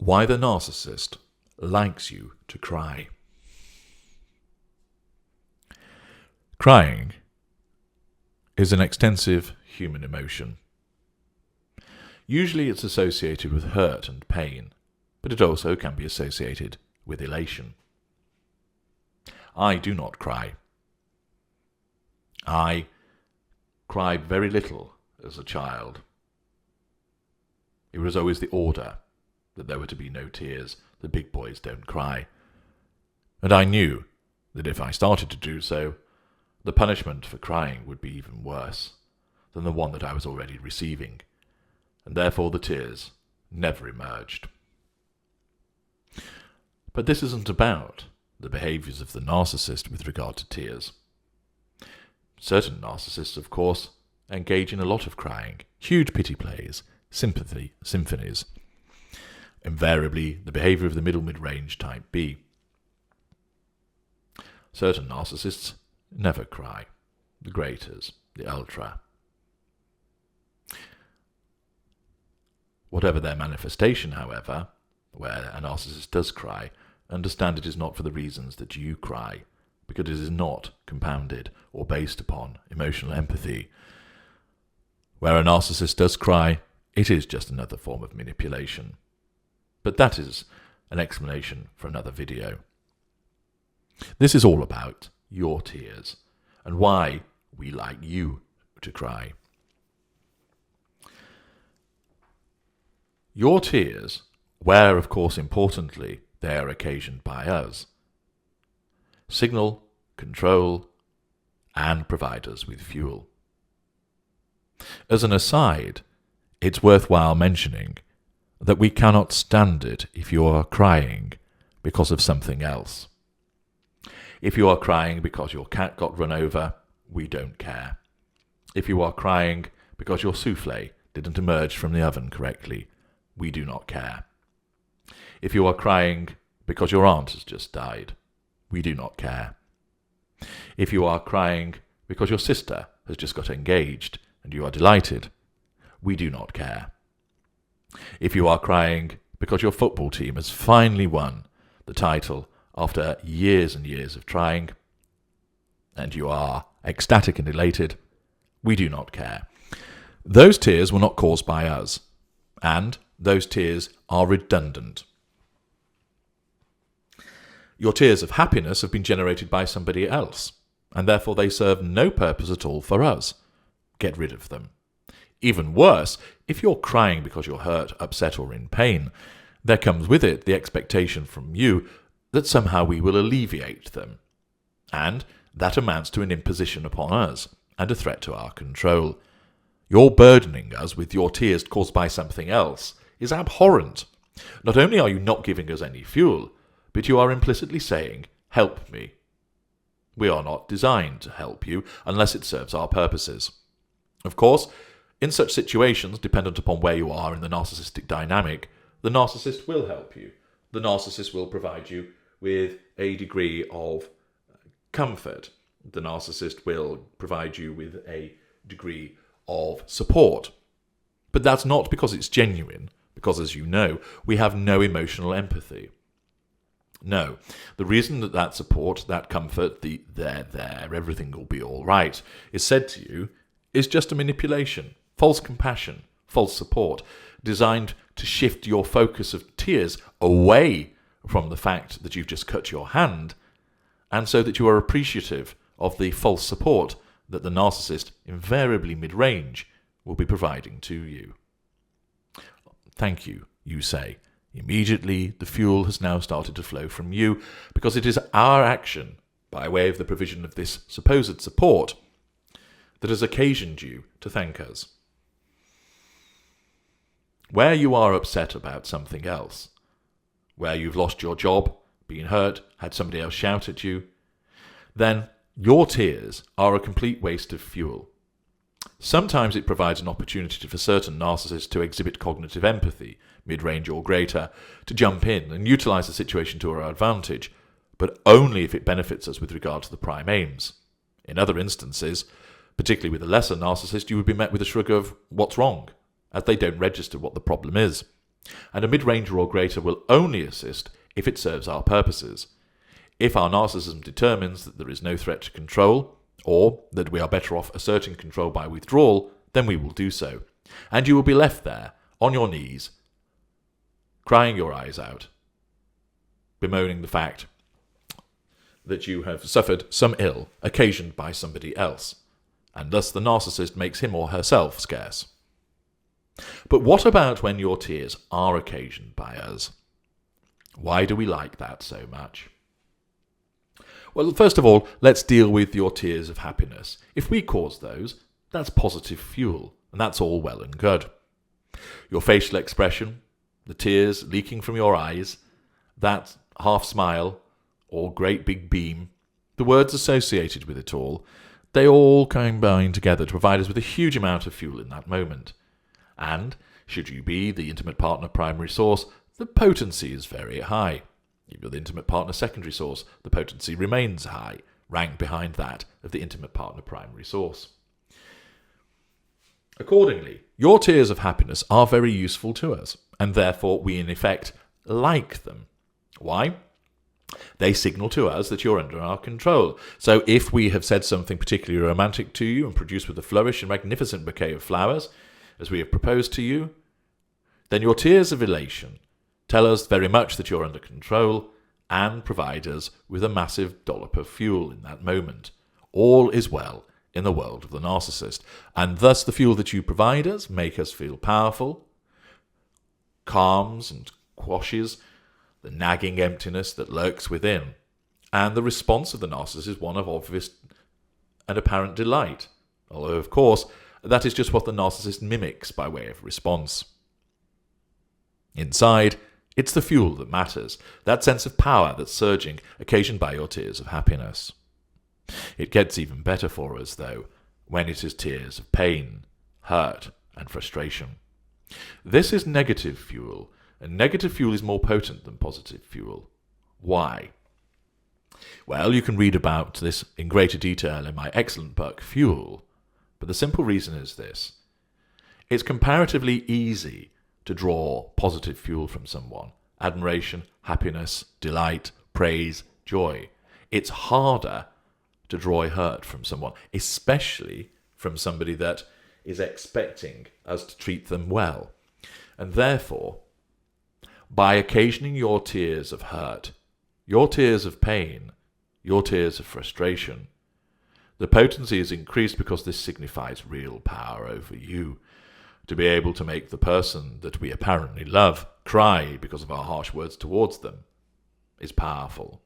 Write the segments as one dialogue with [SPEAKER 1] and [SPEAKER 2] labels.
[SPEAKER 1] Why the narcissist likes you to cry. Crying is an extensive human emotion. Usually it's associated with hurt and pain, but it also can be associated with elation. I do not cry. I cried very little as a child. It was always the order that there were to be no tears. The big boys don't cry. And I knew that if I started to do so, the punishment for crying would be even worse than the one that I was already receiving, and therefore the tears never emerged. But this isn't about the behaviours of the narcissist with regard to tears. Certain narcissists, of course, engage in a lot of crying, huge pity plays, sympathy symphonies. Invariably, the behaviour of the middle mid-range type B. Certain narcissists never cry, the graters, the ultra. Whatever their manifestation, however, where a narcissist does cry, understand it is not for the reasons that you cry, because it is not compounded or based upon emotional empathy. Where a narcissist does cry, it is just another form of manipulation. But that is an explanation for another video. This is all about your tears and why we like you to cry. Your tears, where of course importantly they are occasioned by us, signal, control, and provide us with fuel. As an aside, it's worthwhile mentioning that we cannot stand it if you are crying because of something else. If you are crying because your cat got run over, we don't care. If you are crying because your soufflé didn't emerge from the oven correctly, we do not care. If you are crying because your aunt has just died, we do not care. If you are crying because your sister has just got engaged and you are delighted, we do not care. If you are crying because your football team has finally won the title after years and years of trying, and you are ecstatic and elated, we do not care. Those tears were not caused by us, and those tears are redundant. Your tears of happiness have been generated by somebody else, and therefore they serve no purpose at all for us. Get rid of them. Even worse, if you're crying because you're hurt, upset, or in pain, there comes with it the expectation from you that somehow we will alleviate them. And that amounts to an imposition upon us and a threat to our control. Your burdening us with your tears caused by something else is abhorrent. Not only are you not giving us any fuel, but you are implicitly saying, "Help me." We are not designed to help you unless it serves our purposes. Of course, in such situations, dependent upon where you are in the narcissistic dynamic, the narcissist will help you. The narcissist will provide you with a degree of comfort. The narcissist will provide you with a degree of support. But that's not because it's genuine, because as you know, we have no emotional empathy. No, the reason that support, that comfort, the there, everything will be all right, is said to you is just a manipulation, false compassion, false support, designed to shift your focus of tears away from the fact that you've just cut your hand, and so that you are appreciative of the false support that the narcissist, invariably mid-range, will be providing to you. Thank you, you say. Immediately, the fuel has now started to flow from you, because it is our action, by way of the provision of this supposed support, that has occasioned you to thank us. Where you are upset about something else, where you've lost your job, been hurt, had somebody else shout at you, then your tears are a complete waste of fuel. Sometimes it provides an opportunity for certain narcissists to exhibit cognitive empathy, mid-range or greater, to jump in and utilize the situation to our advantage, but only if it benefits us with regard to the prime aims. In other instances, particularly with a lesser narcissist, you would be met with a shrug of "what's wrong?" as they don't register what the problem is. And a mid-ranger or greater will only assist if it serves our purposes. If our narcissism determines that there is no threat to control, or that we are better off asserting control by withdrawal, then we will do so. And you will be left there, on your knees, crying your eyes out, bemoaning the fact that you have suffered some ill occasioned by somebody else, and thus the narcissist makes him or herself scarce. But what about when your tears are occasioned by us? Why do we like that so much? Well, first of all, let's deal with your tears of happiness. If we cause those, that's positive fuel, and that's all well and good. Your facial expression, the tears leaking from your eyes, that half smile or great big beam, the words associated with it all, they all combine together to provide us with a huge amount of fuel in that moment. And, should you be the intimate partner primary source, the potency is very high. If you're the intimate partner secondary source, the potency remains high, ranked behind that of the intimate partner primary source. Accordingly, your tears of happiness are very useful to us, and therefore we in effect like them. Why? They signal to us that you're under our control. So if we have said something particularly romantic to you and produced with a flourish and magnificent bouquet of flowers, as we have proposed to you, then your tears of elation tell us very much that you're under control and provide us with a massive dollop of fuel in that moment. All is well in the world of the narcissist, and thus the fuel that you provide us make us feel powerful, calms and quashes the nagging emptiness that lurks within, and the response of the narcissist is one of obvious and apparent delight, although of course that is just what the narcissist mimics by way of response. Inside, it's the fuel that matters, that sense of power that's surging, occasioned by your tears of happiness. It gets even better for us, though, when it is tears of pain, hurt, and frustration. This is negative fuel, and negative fuel is more potent than positive fuel. Why? Well, you can read about this in greater detail in my excellent book, Fuel, but the simple reason is this. It's comparatively easy to draw positive fuel from someone: admiration, happiness, delight, praise, joy. It's harder to draw hurt from someone, especially from somebody that is expecting us to treat them well. And therefore, by occasioning your tears of hurt, your tears of pain, your tears of frustration, the potency is increased because this signifies real power over you. To be able to make the person that we apparently love cry because of our harsh words towards them is powerful.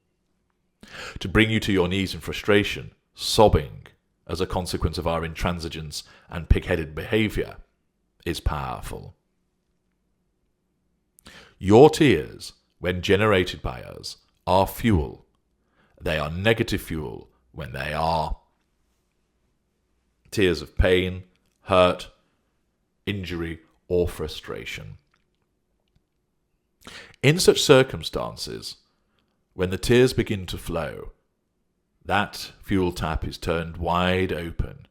[SPEAKER 1] To bring you to your knees in frustration, sobbing as a consequence of our intransigence and pig-headed behaviour, is powerful. Your tears, when generated by us, are fuel. They are negative fuel when they are tears of pain, hurt, injury, or frustration. In such circumstances, when the tears begin to flow, that fuel tap is turned wide open,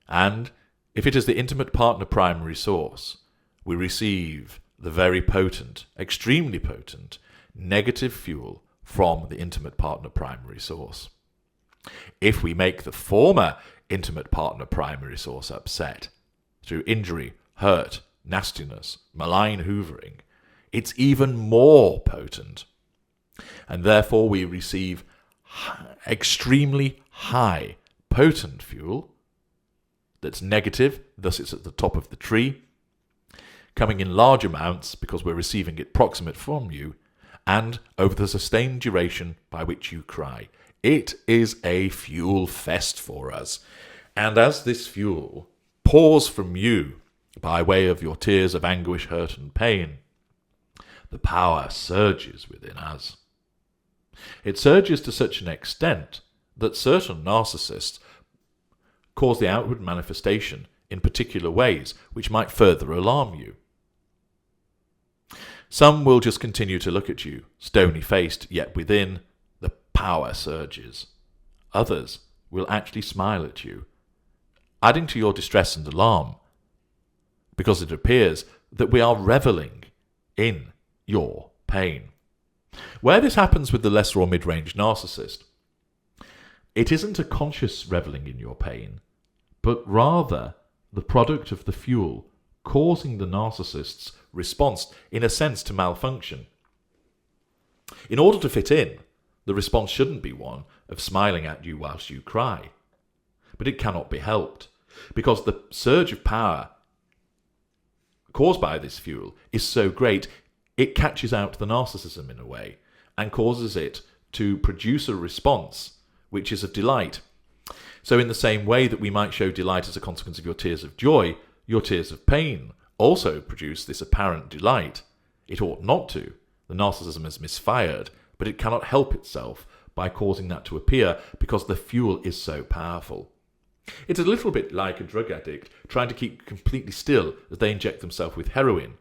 [SPEAKER 1] and if it is the intimate partner primary source, we receive the very potent, extremely potent, negative fuel from the intimate partner primary source. If we make the former intimate partner primary source upset, through injury, hurt, nastiness, malign hoovering, it's even more potent. And therefore we receive extremely high, potent fuel that's negative, thus it's at the top of the tree, coming in large amounts because we're receiving it proximate from you, and over the sustained duration by which you cry. It is a fuel fest for us. And as this fuel pours from you by way of your tears of anguish, hurt, and pain, the power surges within us. It surges to such an extent that certain narcissists cause the outward manifestation in particular ways which might further alarm you. Some will just continue to look at you, stony-faced, yet within, the power surges. Others will actually smile at you, adding to your distress and alarm, because it appears that we are revelling in your pain. Where this happens with the lesser or mid-range narcissist, it isn't a conscious reveling in your pain, but rather the product of the fuel causing the narcissist's response, in a sense, to malfunction. In order to fit in, the response shouldn't be one of smiling at you whilst you cry. But it cannot be helped, because the surge of power caused by this fuel is so great, it catches out the narcissism in a way, and causes it to produce a response which is of delight. So in the same way that we might show delight as a consequence of your tears of joy, your tears of pain also produce this apparent delight. It ought not to. The narcissism is misfired, but it cannot help itself by causing that to appear because the fuel is so powerful. It's a little bit like a drug addict trying to keep completely still as they inject themselves with heroin,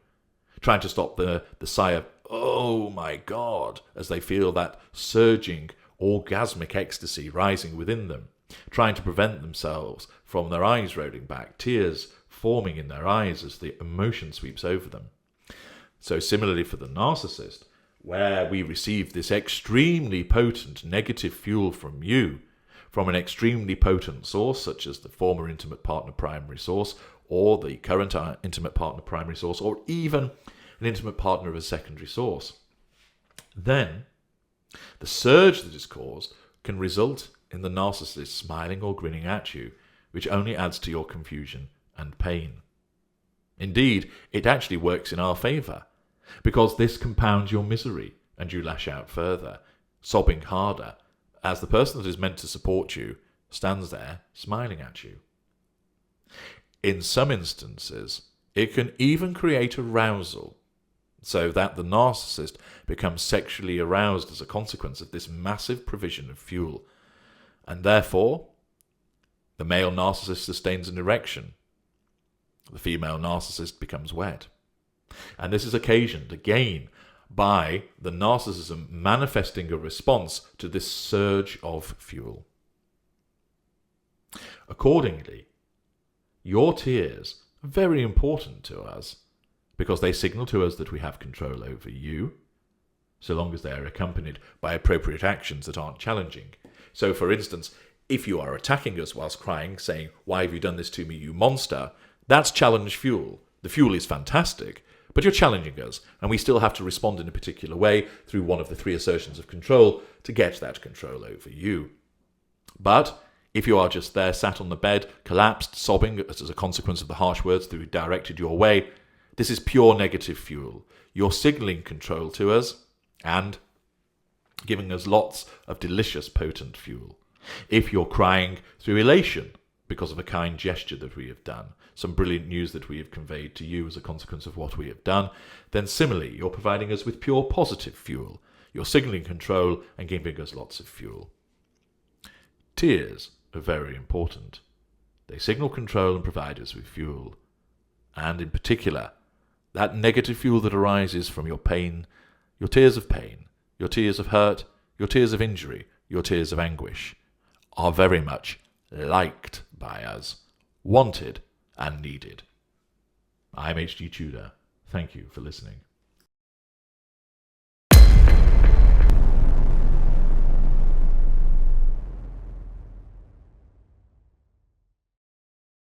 [SPEAKER 1] trying to stop the sigh of, "Oh my God," as they feel that surging orgasmic ecstasy rising within them, trying to prevent themselves from their eyes rolling back, tears forming in their eyes as the emotion sweeps over them. So similarly for the narcissist, where we receive this extremely potent negative fuel from you, from an extremely potent source, such as the former intimate partner primary source, or the current intimate partner primary source, or even an intimate partner of a secondary source, then the surge that is caused can result in the narcissist smiling or grinning at you, which only adds to your confusion and pain. Indeed, it actually works in our favour, because this compounds your misery and you lash out further, sobbing harder, as the person that is meant to support you stands there smiling at you. In some instances, it can even create arousal, so that the narcissist becomes sexually aroused as a consequence of this massive provision of fuel, and therefore the male narcissist sustains an erection. The female narcissist becomes wet. And this is occasioned, again, by the narcissism manifesting a response to this surge of fuel. Accordingly, your tears are very important to us because they signal to us that we have control over you, so long as they are accompanied by appropriate actions that aren't challenging. So, for instance, if you are attacking us whilst crying, saying, "Why have you done this to me, you monster?" that's challenge fuel. The fuel is fantastic, but you're challenging us, and we still have to respond in a particular way through one of the three assertions of control to get that control over you. But if you are just there, sat on the bed, collapsed, sobbing as a consequence of the harsh words that we directed your way, this is pure negative fuel. You're signalling control to us and giving us lots of delicious, potent fuel. If you're crying through elation because of a kind gesture that we have done, some brilliant news that we have conveyed to you as a consequence of what we have done, then similarly, you're providing us with pure positive fuel. You're signalling control and giving us lots of fuel. Tears are very important. They signal control and provide us with fuel. And in particular, that negative fuel that arises from your pain, your tears of pain, your tears of hurt, your tears of injury, your tears of anguish, are very much liked by us, wanted and needed. I'm H.G. Tudor. Thank you for listening.